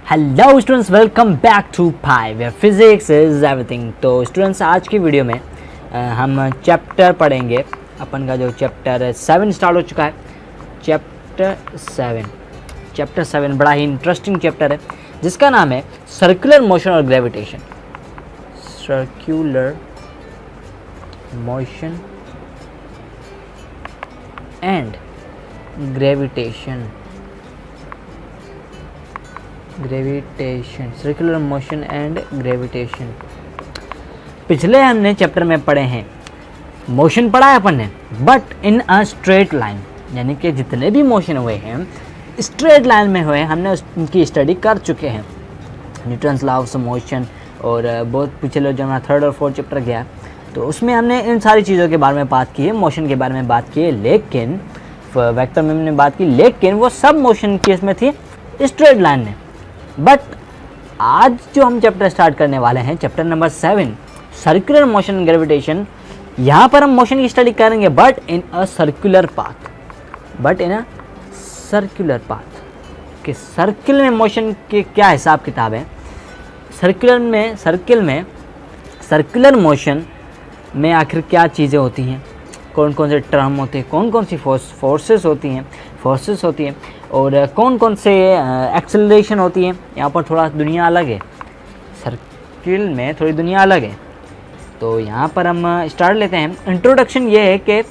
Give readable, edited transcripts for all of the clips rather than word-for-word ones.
Hello students, welcome back to pi where physics is everything. तो students, आज की video में हम चैप्टर पढ़ेंगे। अपन का जो चैप्टर 7 स्टार्ट हो चुका है। चैप्टर 7 बड़ा ही इंटरेस्टिंग चैप्टर है जिसका नाम है सर्कुलर मोशन और gravitation. Circular motion and gravitation. Circular motion and gravitation. पिछले हमने चैप्टर में पढ़े हैं, मोशन पढ़ा है अपन ने, but in a straight line, यानी कि जितने भी मोशन हुए हैं स्ट्रेट लाइन में हुए, हमने उनकी स्टडी कर चुके हैं। न्यूटन्स लॉ ऑफ मोशन और बहुत पिछले जो हमारा 3rd और 4th चैप्टर गया तो उसमें हमने इन सारी चीज़ों के बारे में बात की है, मोशन के बारे में बात की है, लेकिन वेक्टर में हमने बात की, लेकिन वो सब मोशन केस में थी स्ट्रेट लाइन में। बट आज जो हम चैप्टर स्टार्ट करने वाले हैं, chapter number 7 circular motion and gravitation, यहाँ पर हम मोशन की स्टडी करेंगे but in a circular path. कि सर्किल में मोशन के क्या हिसाब किताब है, सर्कुलर मोशन में आखिर क्या चीज़ें होती हैं, कौन कौन से टर्म होते हैं, कौन कौन सी फोर्सेस होती हैं और कौन कौन से एक्सेलरेशन होती है। यहाँ पर थोड़ा दुनिया अलग है, सर्किल में थोड़ी दुनिया अलग है। तो यहाँ पर हम स्टार्ट लेते हैं। इंट्रोडक्शन ये है कि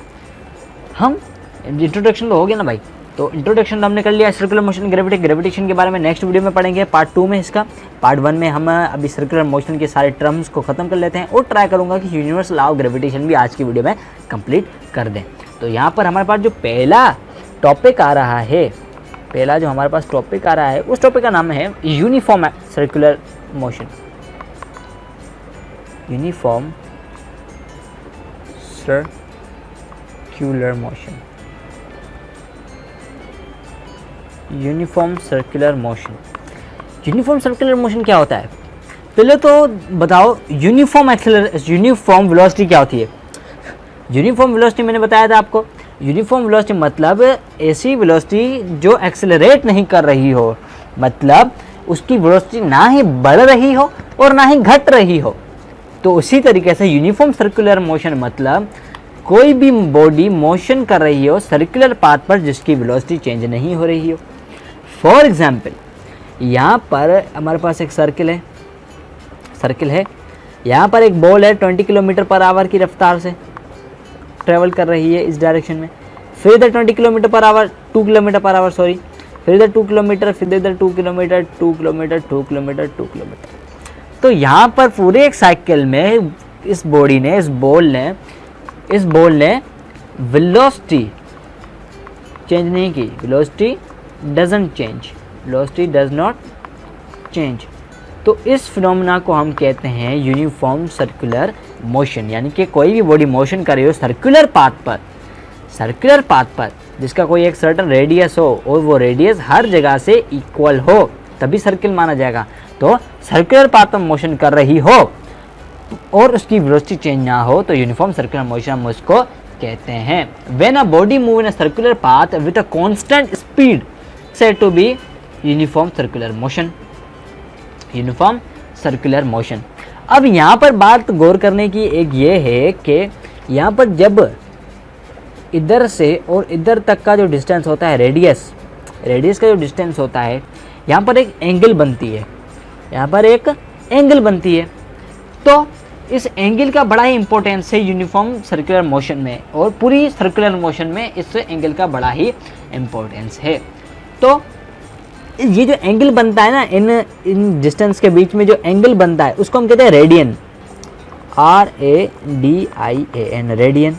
हम इंट्रोडक्शन तो हो गया ना भाई, तो इंट्रोडक्शन हमने कर लिया। सर्कुलर मोशन ग्रेविटेशन के बारे में नेक्स्ट वीडियो में पढ़ेंगे, पार्ट 2 में इसका। पार्ट 1 में हम अभी सर्कुलर मोशन के सारे टर्म्स को ख़त्म कर लेते हैं और ट्राई करूँगा कि यूनिवर्सल लॉ ऑफ ग्रेविटेशन भी आज की वीडियो में कंप्लीट कर दें। तो यहाँ पर हमारे पास जो पहला टॉपिक आ रहा है, उस टॉपिक का नाम है uniform circular motion. Uniform circular motion क्या होता है? पहले तो बताओ यूनिफॉर्म वेलोसिटी क्या होती है। यूनिफॉर्म वेलोसिटी मैंने बताया था आपको। यूनिफॉर्म वेलोसिटी मतलब ऐसी वेलोसिटी जो एक्सेलरेट नहीं कर रही हो, मतलब उसकी वेलोसिटी ना ही बढ़ रही हो और ना ही घट रही हो। तो उसी तरीके से यूनिफॉर्म सर्कुलर मोशन मतलब कोई भी बॉडी मोशन कर रही हो सर्कुलर पाथ पर जिसकी वेलोसिटी चेंज नहीं हो रही हो। फॉर एग्जाम्पल, यहाँ पर हमारे पास एक सर्किल है, यहाँ पर एक बॉल है 20 किलोमीटर पर आवर की रफ्तार से ट्रेवल कर रही है इस डायरेक्शन में। फिर इधर 20 kilometre per hour, 2 kilometre per hour sorry, फिर इधर 2 किलोमीटर, फिर इधर 2 किलोमीटर, 2 किलोमीटर, 2 किलोमीटर, 2 किलोमीटर। तो यहाँ पर पूरे एक साइकिल में इस बॉल ने वेलोसिटी चेंज नहीं की। Velocity does not change. तो इस फिनोमेना को हम कहते हैं यूनिफॉर्म सर्कुलर मोशन, यानी कि कोई भी बॉडी मोशन कर रही हो सर्कुलर पाथ पर जिसका कोई एक सर्टेन रेडियस हो और वो रेडियस हर जगह से इक्वल हो तभी सर्किल माना जाएगा। तो सर्कुलर पाथ पर मोशन कर रही हो और उसकी वेलोसिटी चेंज ना हो तो यूनिफॉर्म सर्कुलर मोशन हम उसको कहते हैं। When a body move in a circular path with a constant speed said to be uniform circular motion. अब यहाँ पर बात गौर करने की एक ये है कि यहाँ पर जब इधर से और इधर तक का जो डिस्टेंस होता है, रेडियस का जो डिस्टेंस होता है, यहाँ पर एक एंगल बनती है। तो इस एंगल का बड़ा ही इंपॉर्टेंस है यूनिफॉर्म सर्कुलर मोशन में, और पूरी सर्कुलर मोशन में इस एंगल का बड़ा ही इंपॉर्टेंस है। तो ये जो एंगल बनता है ना, इन डिस्टेंस के बीच में जो एंगल बनता है उसको हम कहते हैं रेडियन, RADIAN, रेडियन।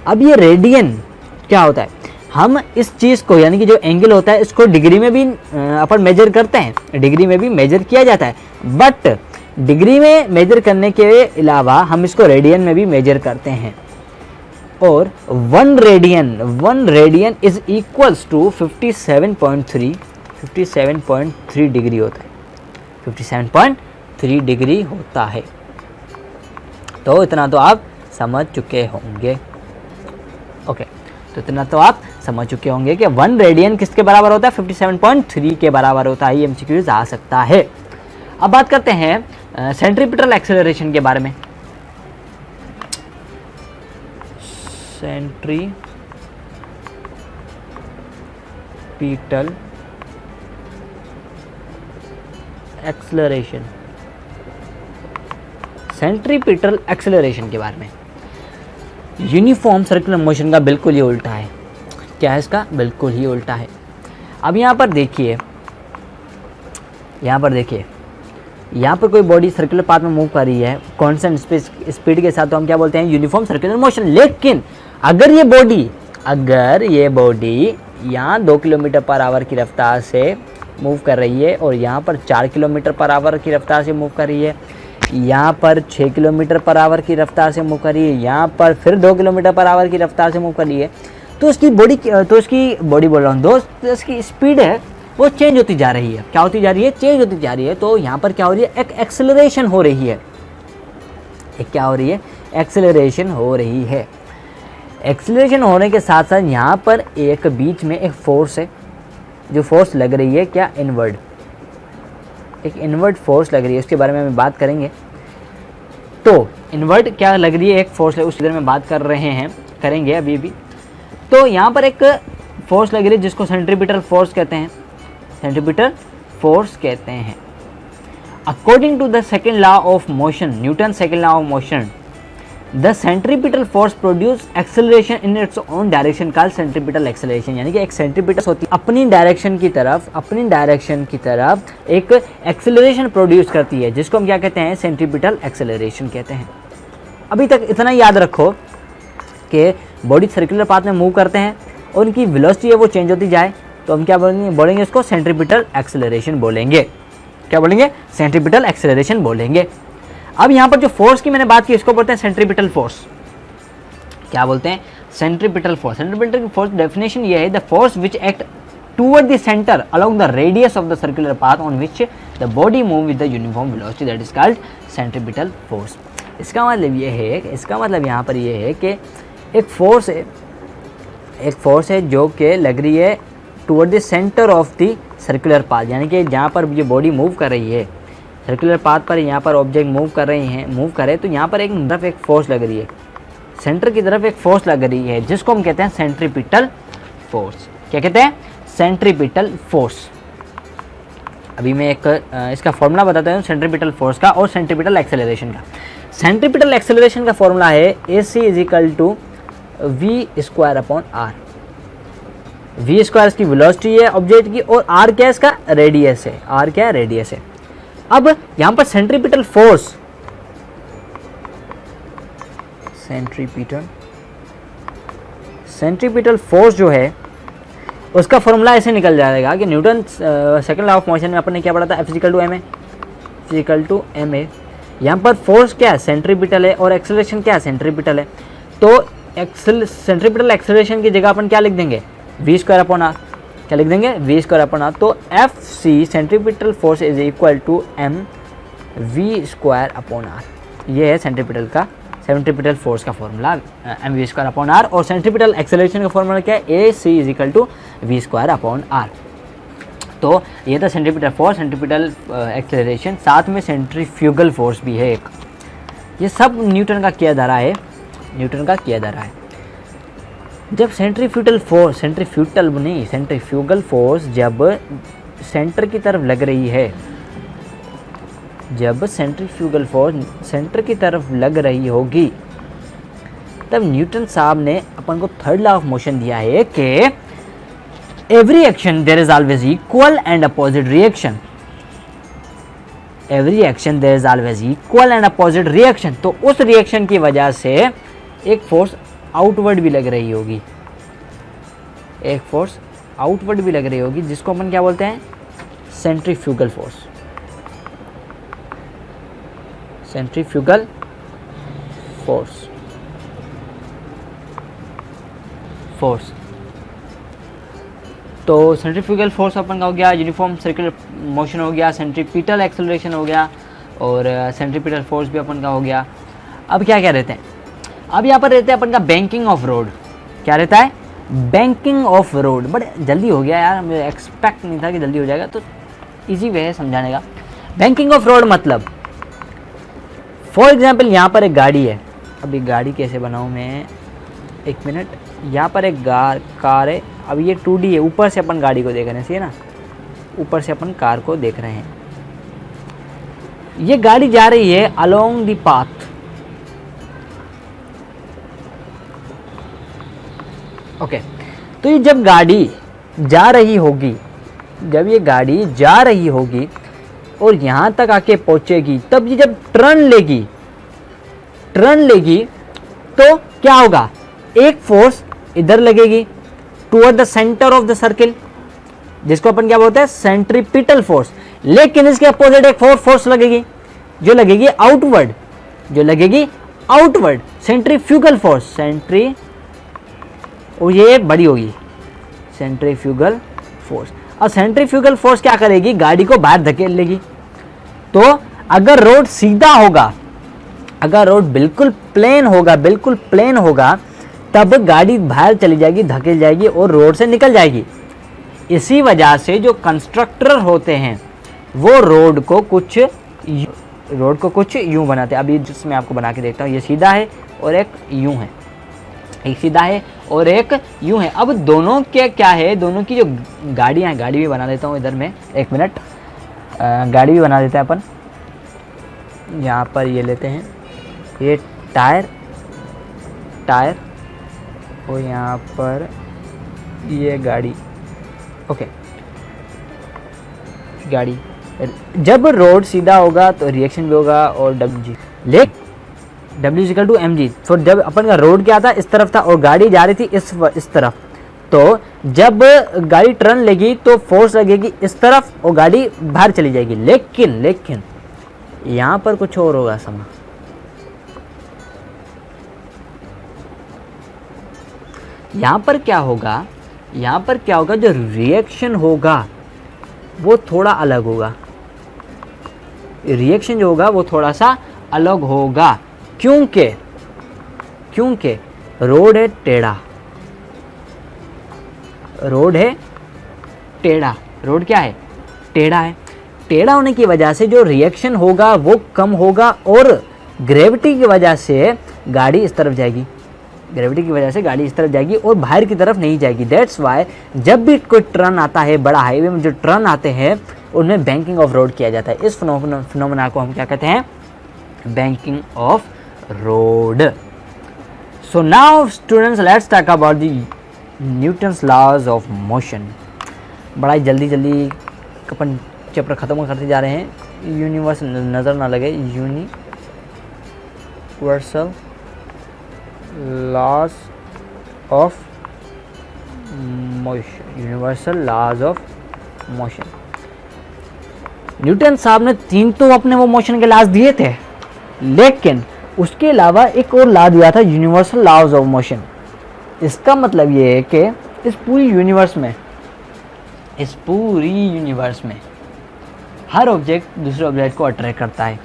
अब ये रेडियन क्या होता है, हम इस चीज़ को, यानी कि जो एंगल होता है इसको डिग्री में भी अपन मेजर करते हैं, डिग्री में भी मेजर किया जाता है, बट डिग्री में मेजर करने के अलावा हम इसको रेडियन में भी मेजर करते हैं। और 1 radian is equals to 57.3 degree होता है। 57.3 डिग्री होता है। तो इतना तो आप समझ चुके होंगे। ओके, तो इतना तो आप समझ चुके होंगे कि 1 रेडियन किसके बराबर होता है, 57.3 के बराबर होता है। ये एमसीक्यूज आ सकता है। अब बात करते हैं सेंट्रीपिटल एक्सेलरेशन के बारे में। सेंट्रीपिटल एक्सेलरेशन, सेंट्रीपिटल एक्सेलरेशन के बारे में। यूनिफॉर्म सर्कुलर मोशन का बिल्कुल ही उल्टा है। क्या है इसका? बिल्कुल ही उल्टा है। अब यहाँ पर देखिए, यहाँ पर कोई बॉडी सर्कुलर पाथ में मूव कर रही है कांस्टेंट स्पीड के साथ, तो हम क्या बोलते हैं? Uniform circular motion. लेकिन अगर ये बॉडी यहाँ 2 किलोमीटर पर आवर की रफ्तार से मूव कर रही है और यहाँ पर 4 किलोमीटर पर आवर की रफ्तार से मूव कर रही है, यहाँ पर 6 किलोमीटर पर आवर की रफ्तार से मूव कर रही है, यहाँ पर फिर 2 किलोमीटर पर आवर की रफ्तार से मूव कर रही है, तो उसकी स्पीड है वो चेंज होती जा रही है। क्या होती जा रही है? चेंज होती जा रही है। तो यहाँ पर क्या हो रही है? एक एक्सेलरेशन हो रही है। क्या हो रही है? एक्सेलरेशन हो रही है। एक्सेलरेशन होने के साथ साथ यहाँ पर एक बीच में एक फोर्स है, जो फोर्स लग रही है क्या? इनवर्ड, एक इनवर्ड फोर्स लग रही है। उसके बारे में हम बात करेंगे। तो इनवर्ड क्या लग रही है? एक फोर्स है, उसके बारे में बात करेंगे अभी भी। तो यहाँ पर एक फोर्स लग रही है जिसको सेंट्रीपिटल फोर्स कहते हैं। सेंट्रीपिटल फोर्स कहते हैं। According to the second law of motion, Newton second law of motion, the centripetal force produce acceleration in its own direction called centripetal acceleration. यानी कि एक सेंट्रीपिटल होती है, अपनी डायरेक्शन की तरफ एक एक्सेलरेशन प्रोड्यूस करती है, जिसको हम क्या कहते हैं? सेंट्रीपिटल एक्सेलरेशन कहते हैं। अभी तक इतना याद रखो कि बॉडी सर्कुलर पाथ में मूव करते हैं और उनकी वेलोसिटी है वो चेंज होती जाए, तो हम क्या बोलेंगे? इसको सेंट्रीपिटल एक्सेलरेशन बोलेंगे। क्या बोलेंगे? सेंट्रीपिटल एक्सेलरेशन बोलेंगे। अब यहाँ पर जो फोर्स की मैंने बात की, इसको बोलते हैं सेंट्रीपिटल फोर्स। क्या बोलते हैं? Centripetal force. Centripetal force definition ये है, the force which act toward the centre along the radius of the circular path on which the body move with the uniform velocity, that is called centripetal force. इसका मतलब यहाँ पर ये है कि एक फोर्स है जो कि लग रही है toward the centre of the circular path, यानी कि जहाँ पर ये बॉडी मूव कर रही है सर्कुलर पाथ पर, यहाँ पर ऑब्जेक्ट मूव करे तो यहाँ पर एक तरफ एक फोर्स लग रही है, सेंटर की तरफ एक फोर्स लग रही है, जिसको हम कहते हैं सेंट्रीपिटल फोर्स। क्या कहते हैं? Centripetal force. अभी मैं एक इसका फॉर्मूला बताता हूँ सेंट्रीपिटल फोर्स का और सेंट्रीपिटल एक्सेलरेशन का। सेंट्रीपिटल एक्सेलरेशन का फॉर्मूला है AC = v²/r। v² इसकी वेलोसिटी है ऑब्जेक्ट की और r क्या है? इसका रेडियस है। r क्या है? रेडियस है। अब यहां पर सेंट्रीपिटल फोर्स जो है उसका फॉर्मूला ऐसे निकल जाएगा कि Newton second law of motion में अपन ने क्या पढ़ा था? F = ma। यहाँ पर फोर्स क्या है? सेंट्रीपिटल है और एक्सेलरेशन क्या है? सेंट्रीपिटल है। तो सेंट्रीपिटल एक्सेलरेशन की जगह अपन क्या लिख देंगे? v²/r। क्या लिख देंगे? v²/r। तो FC centripetal force is equal to mv²/r। ये है सेंट्रीपिटल फोर्स का फॉर्मूला mv²/r। और सेंट्रीपिटल एक्सेलरेशन का फॉर्मूला क्या है? AC = v²/r। तो ये था सेंट्रीपिटल फोर्स, सेंट्रीपिटल एक्सेलरेशन। साथ में सेंट्रीफ्यूगल फोर्स भी है एक। ये सब न्यूटन का किया धरा है। जब सेंट्रीफ्यूगल फोर्स जब सेंटर की तरफ लग रही है, जब सेंट्रीफ्यूगल फोर्स सेंटर की तरफ लग रही होगी, तब न्यूटन साहब ने अपन को थर्ड लॉ ऑफ मोशन दिया है कि every action there is always equal and opposite reaction. तो उस रिएक्शन की वजह से एक फोर्स आउटवर्ड भी लग रही होगी, जिसको अपन क्या बोलते हैं? Centrifugal force. तो सेंट्रीफ्यूगल फोर्स अपन का हो गया, यूनिफॉर्म सर्कुलर मोशन हो गया, सेंट्रीपिटल एक्सेलरेशन हो गया और सेंट्रीपिटल फोर्स भी अपन का हो गया। अब क्या रहते हैं? अब यहाँ पर रहते हैं अपन का बैंकिंग ऑफ रोड। क्या रहता है? बैंकिंग ऑफ रोड, बट जल्दी हो गया यार, मुझे एक्सपेक्ट नहीं था कि जल्दी हो जाएगा, तो इजी वे है समझाने का। बैंकिंग ऑफ रोड मतलब फॉर एग्जाम्पल यहाँ पर एक गाड़ी है, अभी गाड़ी कैसे बनाऊँ मैं, एक मिनट, यहाँ पर एक कार है, अब ये 2D है, ऊपर से अपन गाड़ी को देख रहे हैं, सही है ना, ऊपर से अपन कार को देख रहे हैं। ये गाड़ी जा रही है अलोंग द पाथ, ओके। तो ये जब गाड़ी जा रही होगी, जब ये गाड़ी जा रही होगी और यहाँ तक आके पहुँचेगी, तब ये जब टर्न लेगी तो क्या होगा, एक फोर्स इधर लगेगी toward the centre of the circle, जिसको अपन क्या बोलते हैं, सेंट्रीपिटल फोर्स। लेकिन इसके अपोजिट एक फोर्स लगेगी, जो लगेगी आउटवर्ड, सेंट्रीफ्यूगल फोर्स, और ये बड़ी होगी सेंट्रीफ्यूगल फोर्स। और सेंट्रीफ्यूगल फोर्स क्या करेगी, गाड़ी को बाहर धकेल लेगी। तो अगर रोड सीधा होगा, अगर रोड बिल्कुल प्लेन होगा, तब गाड़ी बाहर चली जाएगी, धकेल जाएगी और रोड से निकल जाएगी। इसी वजह से जो कंस्ट्रक्टर होते हैं वो रोड को कुछ यूं बनाते हैं। अभी जिसमें आपको बना के देखता हूँ, ये सीधा है और एक यूं है, एक सीधा है और एक यूं है। अब दोनों के क्या है, दोनों की जो गाड़ियाँ हैं, गाड़ी भी बना देता हूँ इधर में, एक मिनट, गाड़ी भी बना देते हैं अपन। यहाँ पर ये लेते हैं, ये टायर और यहाँ पर ये गाड़ी, ओके। गाड़ी जब रोड सीधा होगा तो रिएक्शन भी होगा और W = mg। तो जब अपन का रोड क्या था, इस तरफ था और गाड़ी जा रही थी इस तरफ, तो जब गाड़ी टर्न लेगी तो फोर्स लगेगी इस तरफ और गाड़ी बाहर चली जाएगी। लेकिन यहाँ पर कुछ और होगा समा, यहाँ पर क्या होगा, जो रिएक्शन होगा वो थोड़ा अलग होगा, रिएक्शन जो होगा वो थोड़ा सा अलग होगा, क्योंकि रोड है टेढ़ा, रोड क्या है, टेढ़ा है। टेढ़ा होने की वजह से जो रिएक्शन होगा वो कम होगा और ग्रेविटी की वजह से गाड़ी इस तरफ जाएगी, और बाहर की तरफ नहीं जाएगी। दैट्स वाई जब भी कोई टर्न आता है, बड़ा हाईवे में जो टर्न आते हैं उनमें बैंकिंग ऑफ रोड किया जाता है। इस फिनोमेना को हम क्या कहते हैं, banking of road. So now students, let's talk about the Newton's laws of motion. बड़ा ही जल्दी अपन चैप्टर ख़त्म करते जा रहे हैं। यूनिवर्सल नज़र ना लगे, universal laws of motion. Newton साहब ने 3 तो अपने वो मोशन के लॉज दिए थे, लेकिन उसके अलावा एक और लॉ दिया था, यूनिवर्सल लॉज ऑफ मोशन। इसका मतलब ये है कि इस पूरी यूनिवर्स में हर ऑब्जेक्ट दूसरे ऑब्जेक्ट को अट्रैक्ट करता है।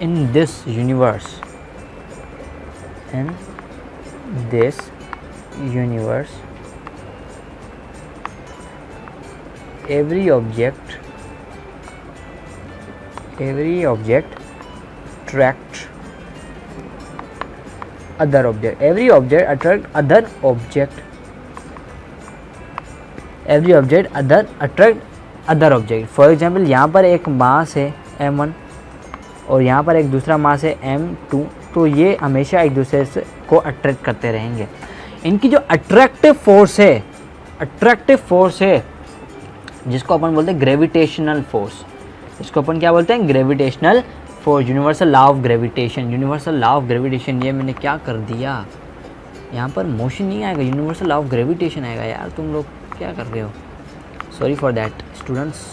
In this universe every object attract other object, every object attract other object। For example यहाँ पर एक मास है m1 और यहाँ पर एक दूसरा मास है m2, तो ये हमेशा एक दूसरे से को अट्रैक्ट करते रहेंगे। इनकी जो अट्रैक्टिव फोर्स है जिसको अपन बोलते हैं ग्रेविटेशनल फोर्स, इसको अपन क्या बोलते हैं, gravitational force, universal law of gravitation. ये मैंने क्या कर दिया, यहाँ पर मोशन नहीं आएगा, यूनिवर्सल लॉ ऑफ ग्रेविटेशन आएगा। यार तुम लोग क्या कर रहे हो, sorry for that students.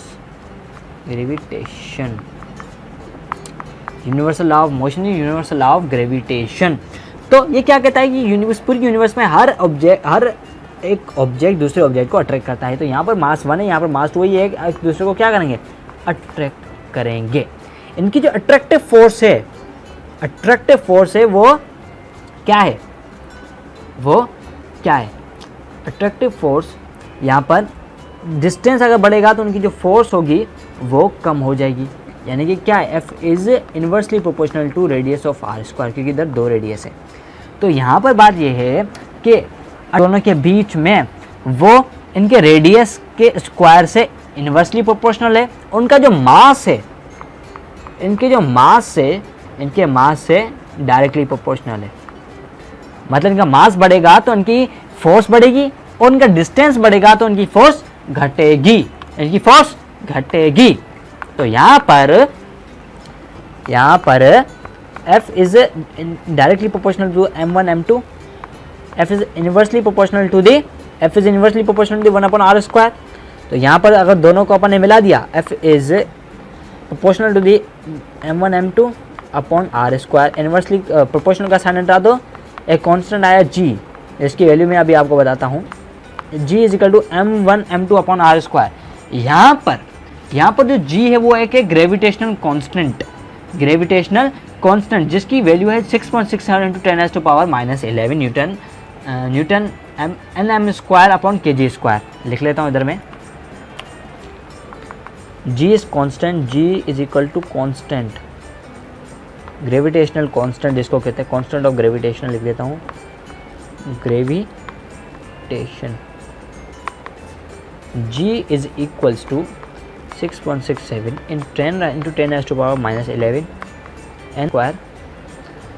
Gravitation, universal law of motion, universal law of gravitation. तो ये क्या कहता है कि पूरी यूनिवर्स में हर एक ऑब्जेक्ट दूसरे ऑब्जेक्ट को अट्रैक्ट करता है। तो यहाँ पर मास 1 है, यहाँ पर मास 2 है, ये एक दूसरे को क्या करेंगे, अट्रैक्ट करेंगे। इनकी जो अट्रैक्टिव फोर्स है वो क्या है, अट्रैक्टिव फोर्स, यहाँ पर डिस्टेंस अगर बढ़ेगा तो उनकी जो फोर्स होगी वो कम हो जाएगी, यानी कि क्या है, F is inversely proportional to radius of r square, क्योंकि इधर 2 रेडियस है। तो यहाँ पर बात ये है कि दोनों के बीच में वो इनके रेडियस के स्क्वायर से इन्वर्सली प्रोपोर्शनल है। उनका जो मास है, इनके मास से डायरेक्टली प्रोपोर्शनल है। मतलब इनका मास बढ़ेगा तो इनकी फोर्स बढ़ेगी, और इनका डिस्टेंस बढ़ेगा तो इनकी फोर्स घटेगी। तो यहाँ पर F is directly proportional to m1 m2, F is inversely proportional to the 1/r square. तो यहाँ पर अगर दोनों को अपन ने मिला दिया, F is proportional to the m1 m2 upon r square. Inversely proportional का साइन हटा दो, एक कांस्टेंट आया g, इसकी वैल्यू मैं अभी आपको बताता हूँ। g is equal to m1 m2 upon r square. यहाँ पर जो g है वो एक ग्रेविटेशनल कांस्टेंट जिसकी वैल्यू है 6.67 into 10⁻⁻11 newton nm square upon kg square. लिख लेता हूँ इधर में, g is constant, g is equal to constant, gravitational constant जिसको कहते हैं, कांस्टेंट ऑफ ग्रेविटेशन लिख लेता हूँ, gravitation. g is equals to 6.67 into 10⁻⁻11 n square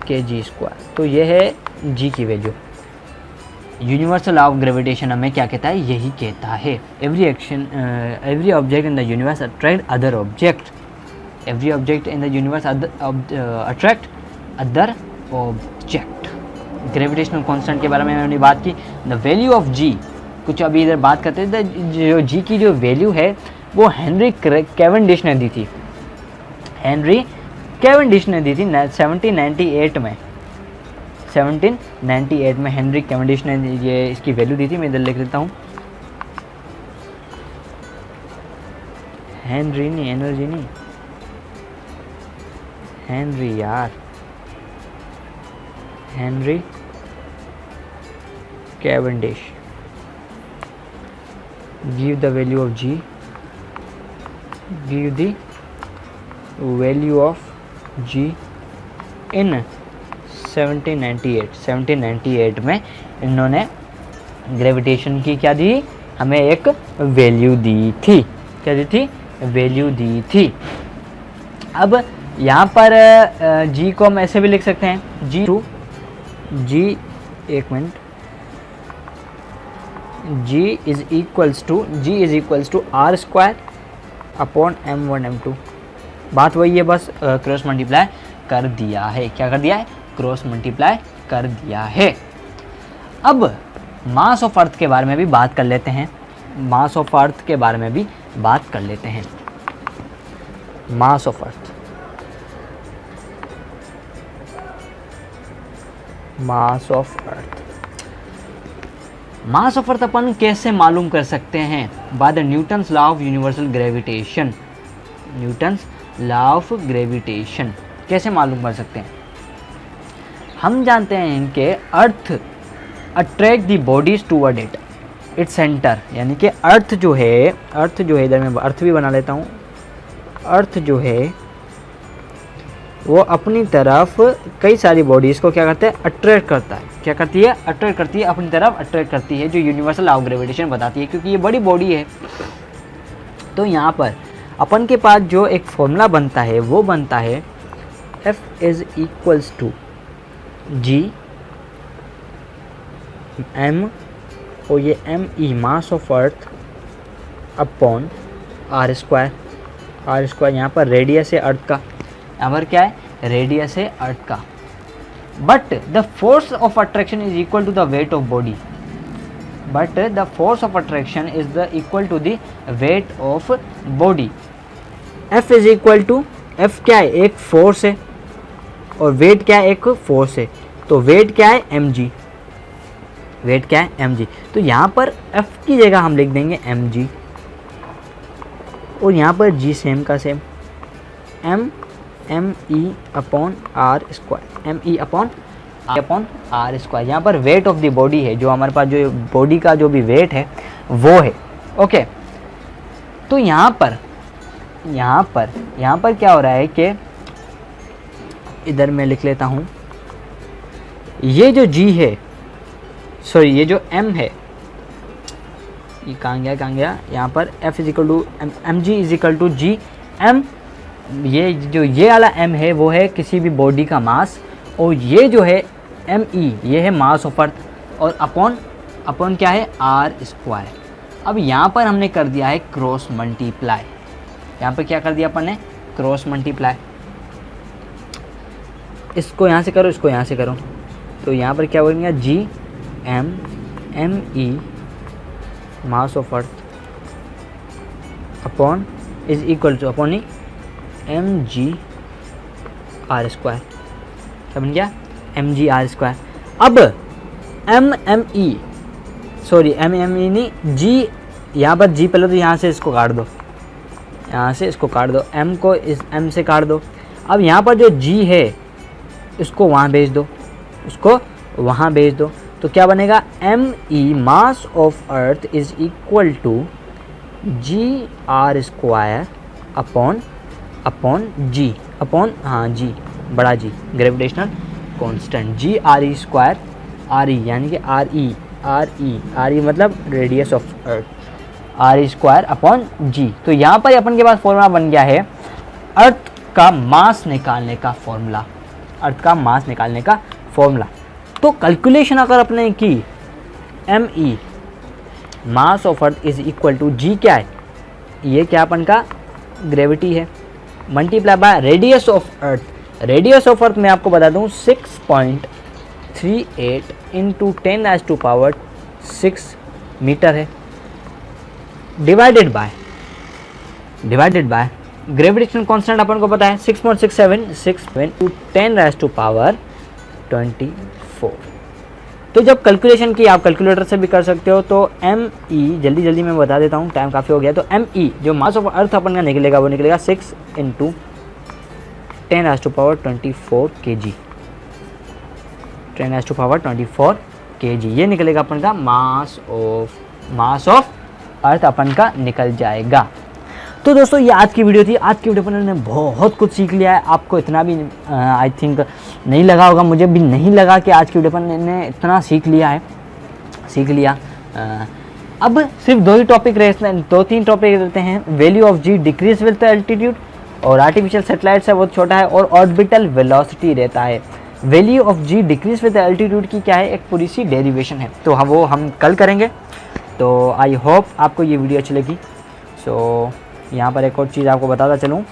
kg square. तो ये है g की value. Universal law of gravitation हमें क्या कहता है, यही कहता है, every object in the universe attract other object, every object in the universe attract other object. Gravitational constant के बारे में हमने बात की। द वैल्यू ऑफ g, कुछ अभी इधर बात करते हैं, जो g की जो वैल्यू है वो हेनरी कैवेंडिश ने दी थी, 1798 में हेनरी कैवेंडिश ने ये इसकी वैल्यू दी थी। मैं इधर लिख लेता हूँ, Henry Cavendish give the value of g, give the value of g in 1798 में इन्होंने ग्रेविटेशन की क्या दी, हमें एक वैल्यू दी थी, क्या दी थी, वैल्यू दी थी। अब यहाँ पर g को हम ऐसे भी लिख सकते हैं, g is equals to r square upon m1 m2। बात वही है, बस क्रॉस मल्टीप्लाई कर दिया है। क्या कर दिया है, क्रॉस मल्टीप्लाई कर दिया है। अब मास ऑफ अर्थ के बारे में भी बात कर लेते हैं, मास ऑफ अर्थ अपन कैसे मालूम कर सकते हैं, by the Newton's law of universal gravitation. कैसे मालूम कर सकते हैं, हम जानते हैं इनके earth attract the bodies toward its centre, यानी कि अर्थ जो है इधर मैं अर्थ भी बना लेता हूँ, अर्थ जो है वो अपनी तरफ कई सारी बॉडीज़ को क्या करते हैं, अट्रैक्ट करता है। क्या करती है, अट्रैक्ट करती है, अपनी तरफ अट्रैक्ट करती है, जो यूनिवर्सल लॉ ऑफ ग्रेविटेशन बताती है, क्योंकि ये बड़ी बॉडी है। तो यहाँ पर अपन के पास जो एक फॉर्मूला बनता है वो बनता है F is equals to G M, और ये ME mass of earth upon R square. यहाँ पर रेडियस है अर्थ का, यहाँ पर क्या है, रेडियस है अर्थ का। But the force of attraction is equal to the weight of body, F is equal to, F क्या है, एक फोर्स है, और वेट क्या है, एक फोर्स है। तो वेट क्या है, mg, तो यहाँ पर F की जगह हम लिख देंगे mg, और यहाँ पर g सेम का same, me upon r square, upon r square. यहाँ पर वेट ऑफ द बॉडी है, जो हमारे पास जो बॉडी का जो भी वेट है वो है। ओके, तो यहाँ पर क्या हो रहा है कि इधर मैं लिख लेता हूँ, ये जो g है, सॉरी ये जो m है, ये कहाँ गया, यहाँ पर f is equal to m g is equal to g m. ये जो ये वाला m है वो है किसी भी बॉडी का मास, और ये जो है me ये है मास ऑफ अर्थ, और अपॉन क्या है आर स्क्वायर। अब यहाँ पर हमने कर दिया है क्रॉस मल्टीप्लाई, यहाँ पर क्या कर दिया अपन ने, क्रॉस मल्टीप्लाई। इसको यहाँ से करो, इसको यहाँ से करो, तो यहाँ पर क्या बोलेंगे, g m E mass of earth upon is equal to upon ही एम जी आर स्क्वायर। क्या बन गया, एम जी आर स्क्वायर। अब एम ई नहीं, जी, यहाँ पर जी पहले तो यहाँ से इसको काट दो, यहाँ से इसको काट दो, एम को इस एम से काट दो। अब यहाँ पर जो जी है इसको वहाँ भेज दो, उसको वहाँ भेज दो, तो क्या बनेगा, M E mass of earth is equal to G are square upon G, G बड़ा G, gravitational constant, G R E square, R E यानी कि आर ई मतलब radius of earth, R E square upon G. तो यहाँ पर अपन के पास formula बन गया है अर्थ का मास निकालने का फॉर्मूला, तो कैलकुलेशन अगर अपने की, M E mass of earth is equal to G क्या है, ये क्या अपन का ग्रेविटी है, multiply by radius of earth. Radius of earth मैं आपको बता दूं 6.38 इंटू 10⁻⁶ मीटर है, डिवाइडेड बाय ग्रेविटेशनल कांस्टेंट अपन को पता है 6.67 टू 10⁻24। तो जब कैलकुलेशन की, आप कैलकुलेटर से भी कर सकते हो, तो एम ई जल्दी मैं बता देता हूँ, टाइम काफ़ी हो गया। तो एम ई जो मास ऑफ अर्थ अपन का निकलेगा वो निकलेगा 6 इंटू 10⁻24 kg, 10⁻24 kg, ये निकलेगा अपन का मास ऑफ अर्थ अपन का निकल जाएगा। तो दोस्तों ये आज की वीडियो थी। आज की वीडियो पर मैंने बहुत कुछ सीख लिया है। आपको इतना भी आई थिंक नहीं लगा होगा, मुझे भी नहीं लगा कि आज की वीडियो पर मैंने इतना सीख लिया। अब सिर्फ 2 टॉपिक रहते, 2-3 टॉपिक रहते हैं। Value of g decreases with altitude, और आर्टिफिशियल सेटेलाइट है बहुत छोटा है, और ऑर्बिटल वेलोसिटी रहता है। Value of g decreases with altitude की क्या है, एक पूरी सी डेरिवेशन है, तो वो हम कल करेंगे। तो आई होप आपको ये वीडियो अच्छी लगी। सो यहाँ पर एक और चीज़ आपको बताता चलूँ